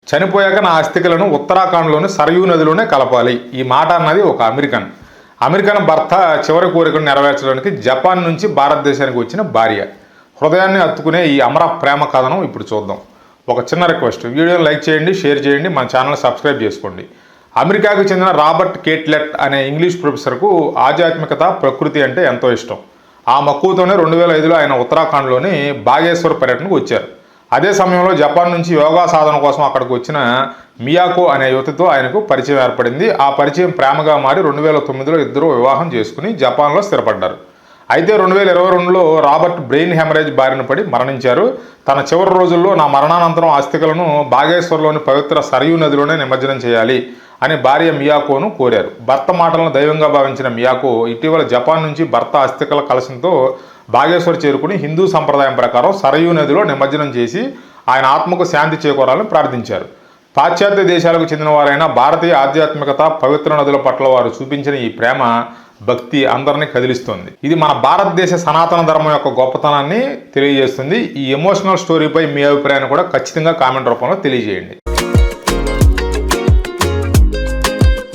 చనిపోయాక నా అస్థికలను ఉత్తరాఖండ్లోని సరయూ నదిలోనే కలపాలి. ఈ మాట అన్నది ఒక అమెరికన్ భర్త చివరి కోరికను నెరవేర్చడానికి జపాన్ నుంచి భారతదేశానికి వచ్చిన భార్య. హృదయాన్ని హత్తుకునే ఈ అమర ప్రేమ కథనం ఇప్పుడు చూద్దాం. ఒక చిన్న రిక్వెస్ట్, వీడియోని లైక్ చేయండి, షేర్ చేయండి, మన ఛానల్ సబ్స్క్రైబ్ చేసుకోండి. అమెరికాకు చెందిన రాబర్ట్ కేట్లెట్ అనే ఇంగ్లీష్ ప్రొఫెసర్కు ఆధ్యాత్మికత, ప్రకృతి అంటే ఎంతో ఇష్టం. ఆ మక్కువతోనే 2005లో ఆయన ఉత్తరాఖండ్లోని బాగేశ్వర్ పర్యటనకు వచ్చారు. అదే సమయంలో జపాన్ నుంచి యోగా సాధన కోసం అక్కడికి వచ్చిన మియాకో అనే యువతితో ఆయనకు పరిచయం ఏర్పడింది. ఆ పరిచయం ప్రేమగా మారి 2009లో ఇద్దరు వివాహం చేసుకుని జపాన్లో స్థిరపడ్డారు. అయితే 2022లో రాబర్ట్ బ్రెయిన్ హెమరేజ్ బారిన పడి మరణించారు. తన చివరి రోజుల్లో నా మరణానంతరం అస్థికలను బాగేశ్వర్లోని పవిత్ర సరయూ నదిలోనే నిమజ్జనం చేయాలి అని భార్య మియాకోను కోరారు. భర్త మాటలను దైవంగా భావించిన మియాకో ఇటీవల జపాన్ నుంచి భర్త అస్థికల కలశంతో బాగేశ్వర్ చేరుకుని హిందూ సంప్రదాయం ప్రకారం సరయూ నదిలో నిమజ్జనం చేసి ఆయన ఆత్మకు శాంతి చేకూరాలని ప్రార్థించారు. పాశ్చాత్య దేశాలకు చెందిన వారైన భారతీయ ఆధ్యాత్మికత, పవిత్ర నదుల పట్ల వారు చూపించిన ఈ ప్రేమ, భక్తి అందరినీ కదిలిస్తుంది. ఇది మన భారతదేశ సనాతన ధర్మం యొక్క గొప్పతనాన్ని తెలియజేస్తుంది. ఈ ఎమోషనల్ స్టోరీపై మీ అభిప్రాయాన్ని కూడా ఖచ్చితంగా కామెంట్ రూపంలో తెలియజేయండి.